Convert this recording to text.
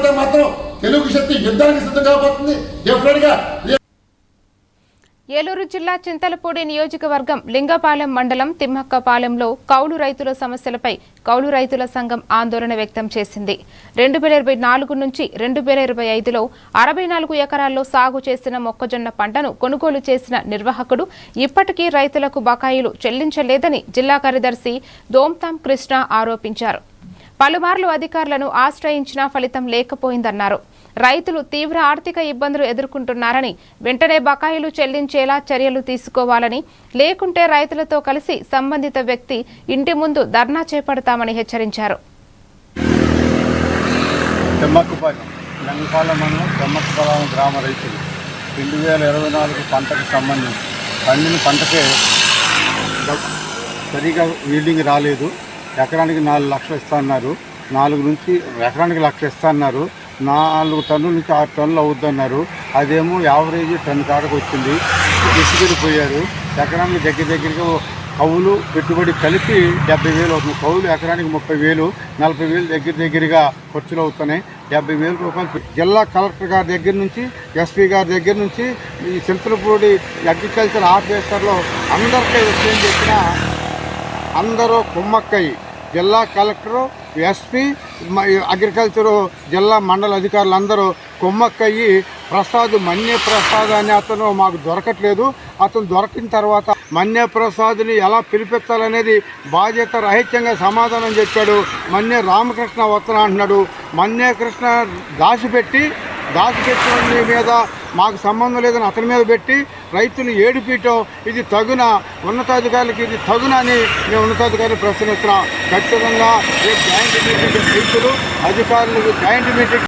మాట్లాడితే మాత్రం తెలుగు శక్తి యుద్ధానికి సిద్ధం కాబోతుంది. డెఫినెట్గా ఏలూరు జిల్లా చింతలపూడి నియోజకవర్గం లింగపాలెం మండలం తిమ్మక్కపాలెంలో కౌలు రైతుల సమస్యలపై కౌలు రైతుల సంఘం ఆందోళన వ్యక్తం చేసింది. 2024 నుంచి 2025లో 64 ఎకరాల్లో సాగు చేసిన మొక్కజొన్న పంటను కొనుగోలు చేసిన నిర్వాహకుడు ఇప్పటికీ రైతులకు బకాయిలు చెల్లించలేదని జిల్లా కార్యదర్శి దోమ్తాం కృష్ణ ఆరోపించారు. పలుమార్లు అధికారులను ఆశ్రయించినా ఫలితం లేకపోయిందన్నారు. రైతులు తీవ్ర ఆర్థిక ఇబ్బందులు ఎదుర్కొంటున్నారని, వెంటనే బకాయిలు చెల్లించేలా చర్యలు తీసుకోవాలని, లేకుంటే రైతులతో కలిసి సంబంధిత వ్యక్తి ఇంటి ముందు ధర్నా చేపడతామని హెచ్చరించారు. గ్రామ రైతులు 2024 పంటకు సంబంధించి పండిన పంటకే సరిగా వీల్డింగ్ రాలేదు. ఎకరానికి 4 లక్షలు ఇస్తా అన్నారు. 4 నుంచి ఎకరానికి 1 లక్ష ఇస్తా అన్నారు. 4 టన్నుల నుంచి 6 టన్నులు అవుద్దన్నారు. అదేమో యావరేజ్ టన్ను కాడకు వచ్చింది. తీసుకెళ్ళిపోయారు. ఎకరానికి దగ్గరగా కవులు పెట్టుబడి కలిపి 70,000 అవుతుంది. కవులు ఎకరానికి 30,000, 40,000 దగ్గరగా ఖర్చులు అవుతున్నాయి. 70,000 రూపాయలు జిల్లా కలెక్టర్ గారి దగ్గర నుంచి, ఎస్పీ గారి దగ్గర నుంచి ఈ చింతలపూడి అగ్రికల్చర్ ఆఫీసర్లో అందరికీ విషయం చెప్పినా అందరూ కుమ్మక్కయ్యి జిల్లా కలెక్టరు, ఎస్పీ, అగ్రికల్చరు జిల్లా మండల అధికారులు అందరూ కుమ్మక్కయ్యి మన్య ప్రసాద్ అనే అతను మాకు దొరకట్లేదు. అతను దొరికిన తర్వాత మన్య ప్రసాద్ని ఎలా పిలిపించాలనేది బాధ్యత రహిత్యంగా సమాధానం చెప్పాడు. మన్య రామకృష్ణ వత్తన అంటున్నాడు. మన్య కృష్ణ దాచిపెట్టిన మీద మాకు సంబంధం లేదని అతని మీద పెట్టి రైతులు ఏడిపీయటం ఇది తగున, ఉన్నతాధికారులకి ఇది తగున అని మేము ఉన్నతాధికారులు ప్రశ్నిస్తున్నాం. ఖచ్చితంగా జాయింట్ మీటింగ్ రైతులు అధికారులకు జాయింట్ మీటింగ్